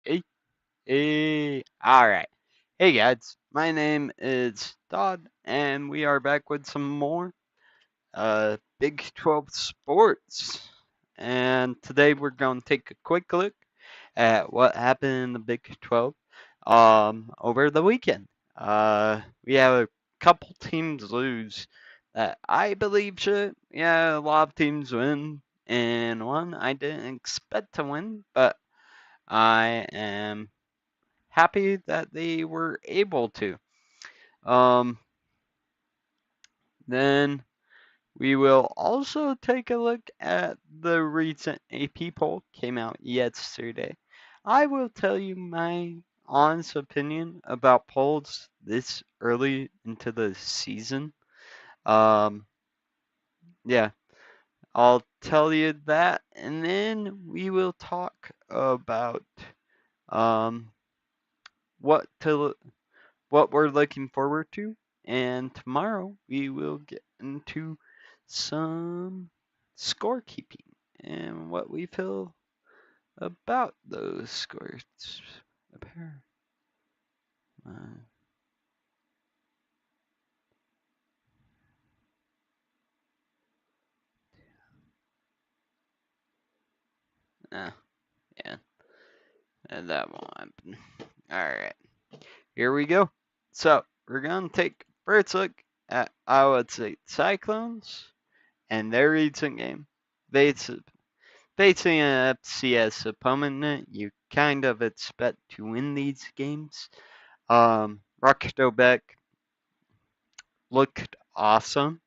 Hey, hey, alright. Hey guys, my name is Todd, and we are back with some more Big 12 sports. And today we're going to take a quick look at what happened in the Big 12 over the weekend. We have a couple teams lose that I believe should. Yeah, a lot of teams win, and one I didn't expect to win, but I am happy that they were able to. Um, then we will also take a look at the recent AP poll came out yesterday. I will tell you my honest opinion about polls this early into the season. Um, yeah, I'll tell you that, and then we will talk about um, what to what we're looking forward to. And tomorrow we will get into some scorekeeping and what we feel about those scores. Uh, uh, yeah, and that won't happen. Alright, here we go. So, we're going to take first look at Iowa State Cyclones and their recent game. They Facing an FCS opponent, you kind of expect to win these games. Rocketobek looked awesome.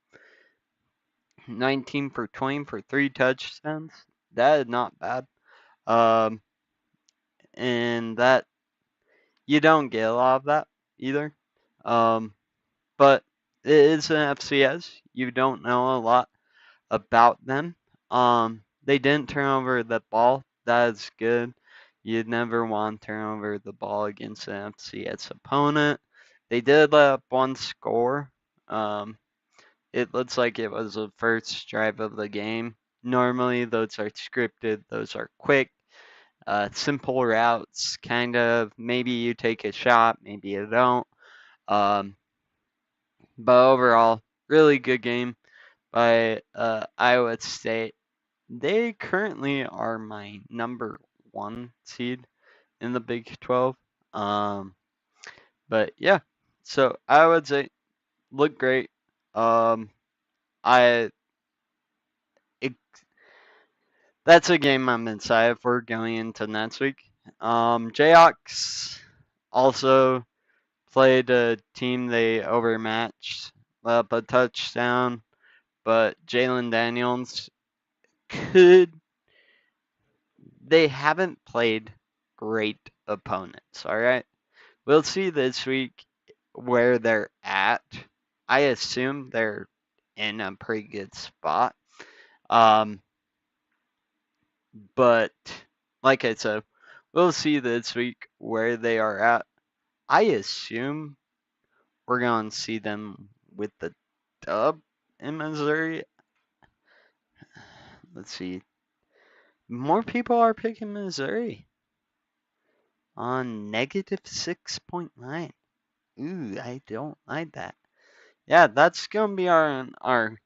19 for 20 for 3 touchdowns. That is not bad. Um, and that you don't get a lot of that either. Um, but it is an FCS. You don't know a lot about them. They didn't turn over the ball. That is good. You'd never want to turn over the ball against an FCS opponent. They did let up one score. Um, it looks like it was the first drive of the game. Normally, those are scripted. Those are quick, simple routes. Kind of. Maybe you take a shot. Maybe you don't. Um, but overall, really good game by Iowa State. They currently are my number one seed in the Big 12. Um, but yeah, so I would say look great. Um, I it, that's a game I'm excited for going into next week. Jayhawks also played a team they overmatched, let up a touchdown, but Jalen Daniels could they haven't played great opponents, all right? We'll see this week where they're at. I assume they're in a pretty good spot. Um, but like I said, we'll see this week where they are at. I assume we're going to see them with the dub in Missouri. Let's see. More people are picking Missouri on negative 6.9. Ooh, I don't like that. Yeah, that's gonna be our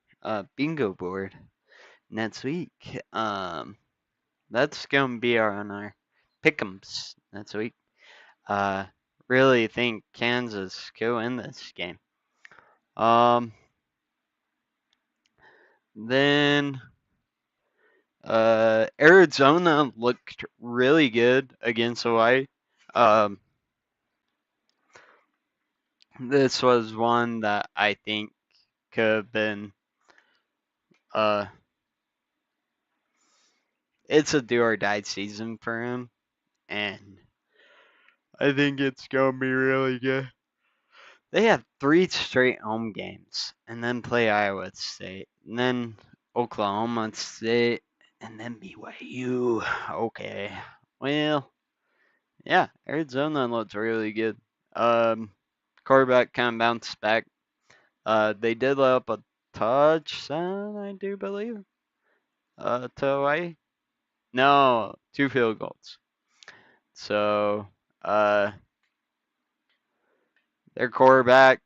bingo board next week. That's gonna be on our pick'ems next week. Uh, really think Kansas could win this game. Um, then Arizona looked really good against Hawaii. Um, this was one that I think could have been uh it's a do or die season for him, and I think it's gonna be really good. They have 3 straight home games, and then play Iowa State, and then Oklahoma State, and then BYU. Okay, well, yeah, Arizona looks really good. Quarterback kind of bounced back. They did let up a touchdown, I do believe. To Hawaii. No, 2 field goals. So, their quarterback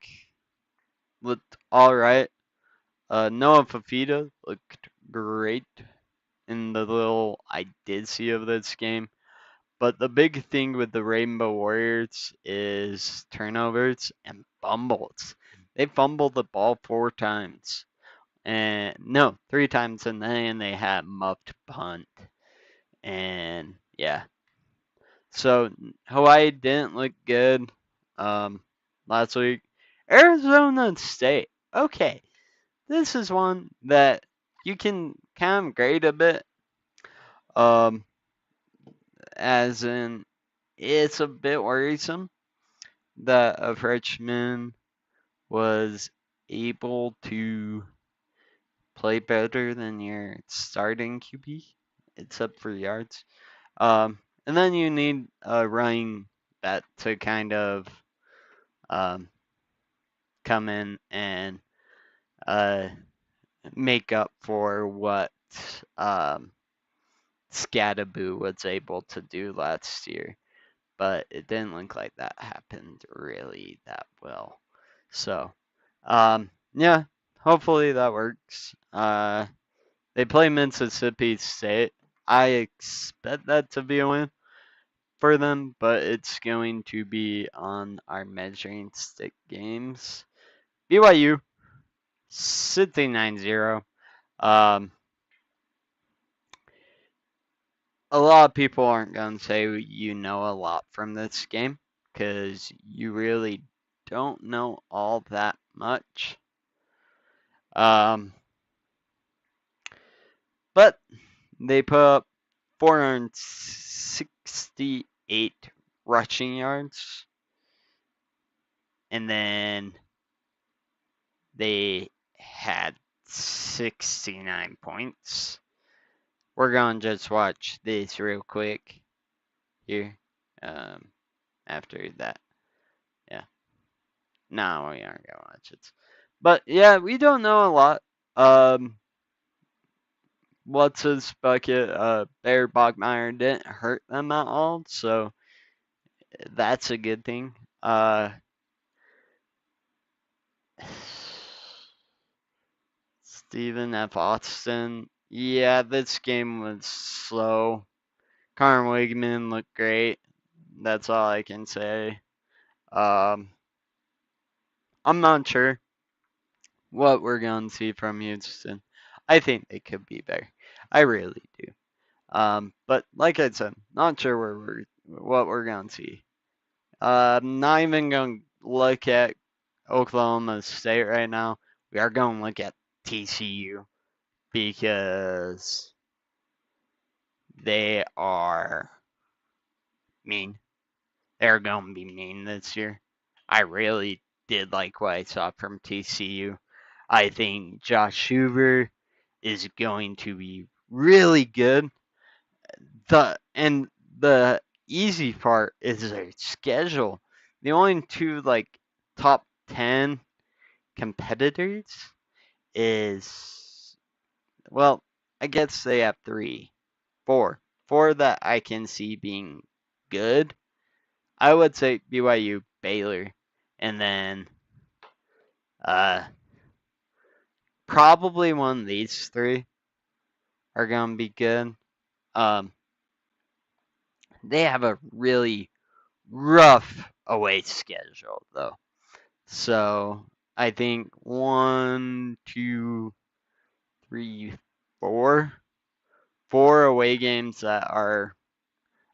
looked all right. Noah Fafita looked great in the little I did see of this game. But the big thing with the Rainbow Warriors is turnovers and fumbles. They fumbled the ball 4 times. And no, 3 times, and then they had muffed punt. And yeah. So Hawaii didn't look good last week. Arizona State. Okay. This is one that you can kind of grade a bit. Um, as in, it's a bit worrisome that a freshman was able to play better than your starting QB, except for yards. And then you need a running back to kind of um, come in and uh, make up for what um, Scadaboo was able to do last year. But it didn't look like that happened really that well. So, yeah, hopefully that works. They play Mississippi State. I expect that to be a win for them, but it's going to be on our measuring stick games. BYU, 69-0. Um, a lot of people aren't going to say you know a lot from this game because you really don't know all that much. But they put up 468 rushing yards, and then they had 69 points. We're going to just watch this real quick here after that. Yeah. No, we aren't going to watch it. But yeah, we don't know a lot. What's his bucket? Bear Bogmeyer didn't hurt them at all, so that's a good thing. Stephen F. Austin. Yeah, this game was slow. Connor Wigman looked great. That's all I can say. I'm not sure what we're going to see from Houston. I think they could be better. I really do. But like I said, not sure what we're going to see. Not even going to look at Oklahoma State right now. We are going to look at TCU because they are mean. They're going to be mean this year. I really did like what I saw from TCU. I think Josh Hoover is going to be really good. The easy part is their schedule. The only two top 10 competitors is, well, I guess they have four that I can see being good. I would say BYU, Baylor, and then probably one of these three are gonna be good. Um, they have a really rough away schedule though, so I think 1, 2, 3, 4 away games that are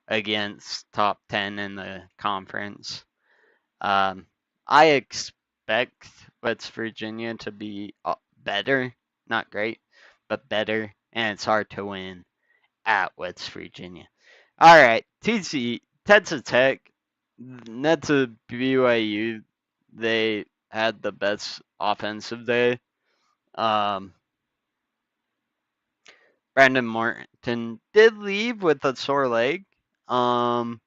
against top 10 in the conference. I expect West Virginia to be better, not great, but better, and it's hard to win at West Virginia. All right, Texas Tech, that's a BYU. They had the best offensive day. Brandon Martin did leave with a sore leg. So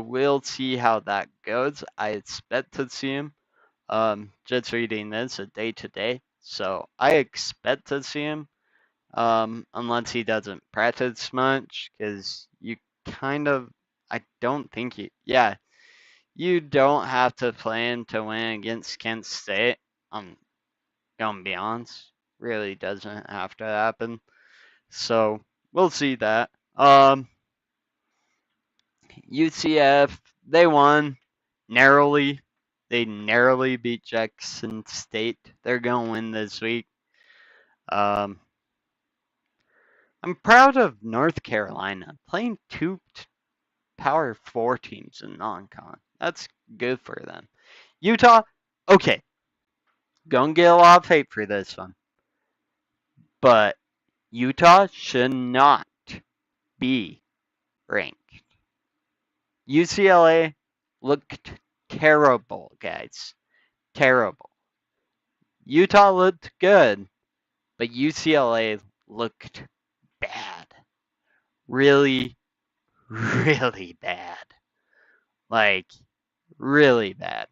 we'll see how that goes. I expect to see him. Just reading this a day to day. So I expect to see him. Unless he doesn't practice much, because you kind of, I don't think you don't have to plan to win against Kent State. I'm gonna be honest, really doesn't have to happen. So we'll see that. UCF, they won narrowly. They narrowly beat Jackson State. They're gonna win this week. Um, I'm proud of North Carolina playing two Power 4 teams in non-con. That's good for them. Utah, okay, gonna get a lot of hate for this one, but Utah should not be ranked. UCLA looked terrible, guys. Terrible. Utah looked good, but UCLA looked bad. Really, really bad. Like, really bad.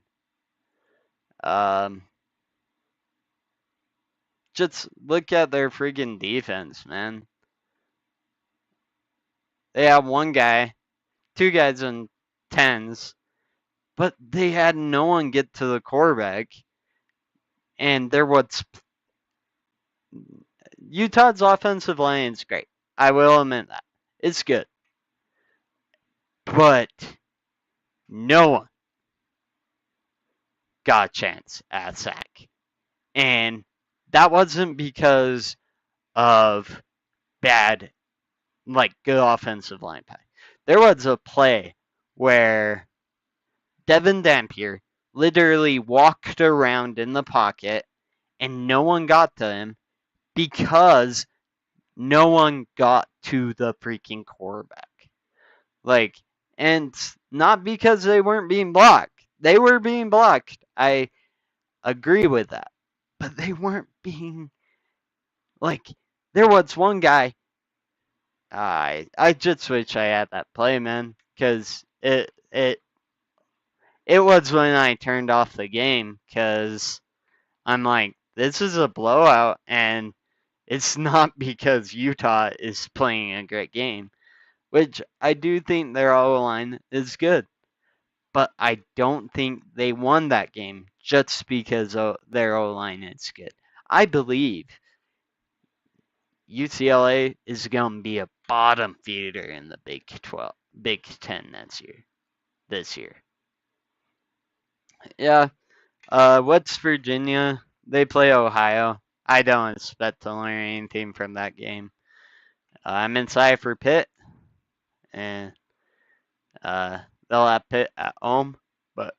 Just look at their freaking defense, man. They have one guy, two guys in tens, but they had no one get to the quarterback. And there was Utah's offensive line is great. I will admit that. It's good. But no one got a chance at sack. And that wasn't because of bad, like good offensive line play. There was a play where Devin Dampier literally walked around in the pocket and no one got to him because no one got to the freaking quarterback. Like, and not because they weren't being blocked. They were being blocked. I agree with that. But they weren't being, like, there was one guy. I just wish I had that play, man, because it was when I turned off the game, because I'm like, this is a blowout, and it's not because Utah is playing a great game, which I do think their O-line is good. But I don't think they won that game just because their O-line is good. I believe UCLA is going to be a bottom feeder in the Big 12, Big 10 this year. Yeah. West Virginia, they play Ohio. I don't expect to learn anything from that game. I'm inside for Pitt, and they'll have Pitt at home, but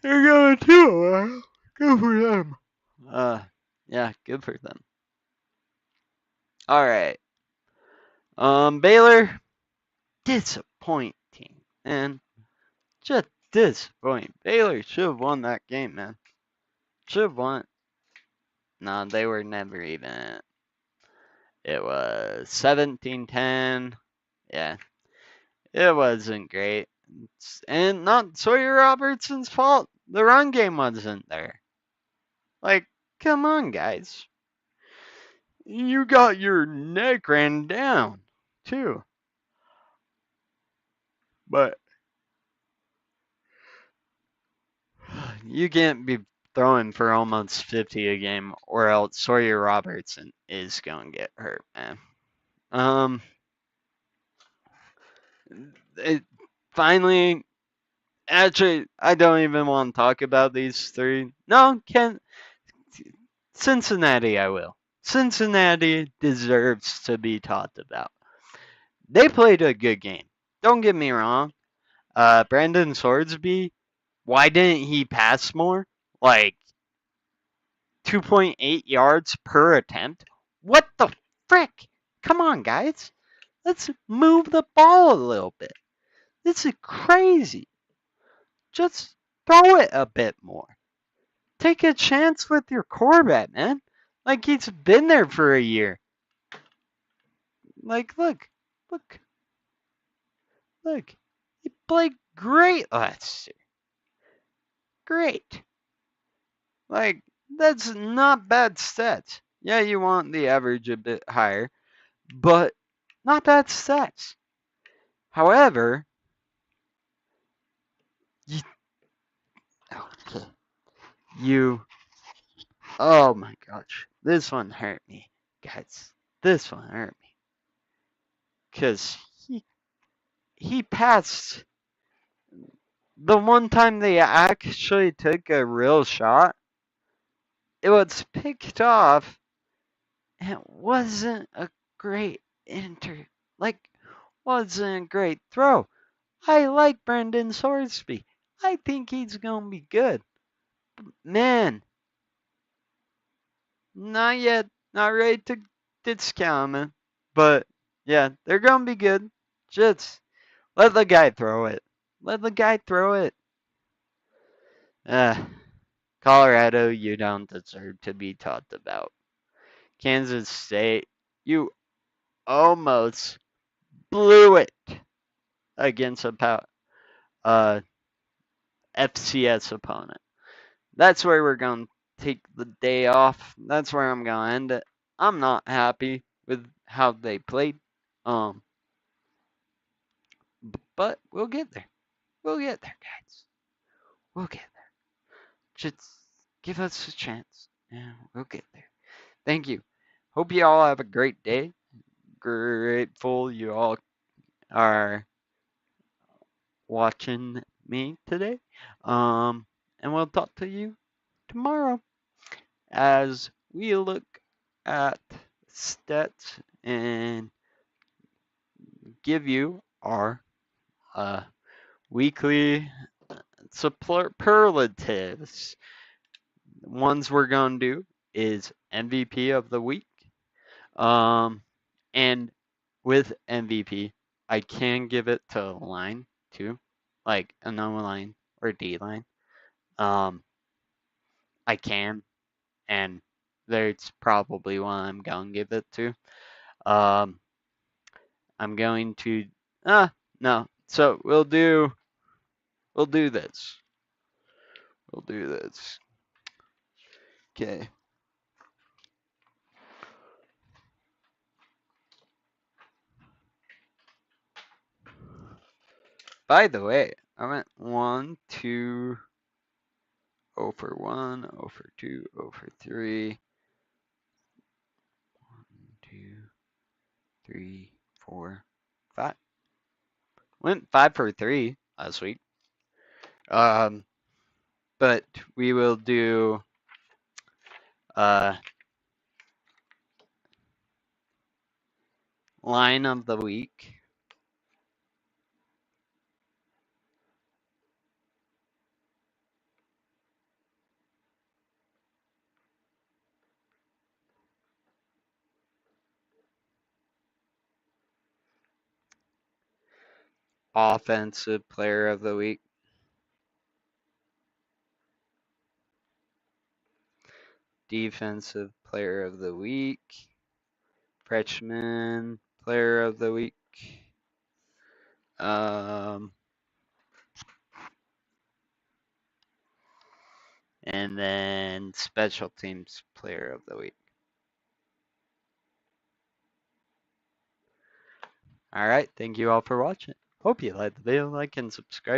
they're going to. Good for them. Yeah, good for them. All right. Baylor, disappointing, man. Just disappointing. Baylor should have won that game, man. Should have won. No, they were never even. It was 17-10. Yeah. It wasn't great. And not Sawyer Robertson's fault. The run game wasn't there. Like, come on, guys. You got your neck ran down, too. But you can't be throwing for almost 50 a game, or else Sawyer Robertson is going to get hurt, man. Finally, actually, I don't even want to talk about these three. No, Cincinnati, I will. Cincinnati deserves to be talked about. They played a good game. Don't get me wrong. Brandon Swordsby, why didn't he pass more? Like 2.8 yards per attempt? What the frick? Come on, guys. Let's move the ball a little bit. This is crazy. Just throw it a bit more. Take a chance with your quarterback, man. Like he's been there for a year. Like, look. He played great last year. Great. Like, that's not bad stats. Yeah, you want the average a bit higher, but not bad stats. However, Oh my gosh, this one hurt me, guys. This one hurt me. Because he passed the one time they actually took a real shot. It was picked off. And it wasn't a great wasn't a great throw. I like Brendan Sorsby. I think he's gonna be good. Man, not yet. Not ready to discount him. But yeah, they're gonna be good. Just let the guy throw it. Let the guy throw it. Colorado, you don't deserve to be talked about. Kansas State, you almost blew it against a FCS opponent. That's where we're going to take the day off. That's where I'm going to end it. I'm not happy with how they played. But we'll get there. We'll get there, guys. We'll get there. Just give us a chance, and we'll get there. Thank you. Hope you all have a great day. Grateful you all are watching me today. And we'll talk to you tomorrow as we look at stats and give you our weekly superlatives. Ones we're going to do is MVP of the week. And with MVP, I can give it to a line too, like an O line or D line. I can, and that's probably what I'm going to give it to. I'm going to no. So we'll do this. We'll do this. Okay. By the way, I went 1, 2, 0 for 1, 0 for 2, 0 for 3. 1, 2, 3, 4, 5. Went 5 for 3 last week. But we will do line of the week. Offensive player of the week. Defensive player of the week. Freshman player of the week. And then special teams player of the week. All right. Thank you all for watching. Hope you liked the video. Like and subscribe.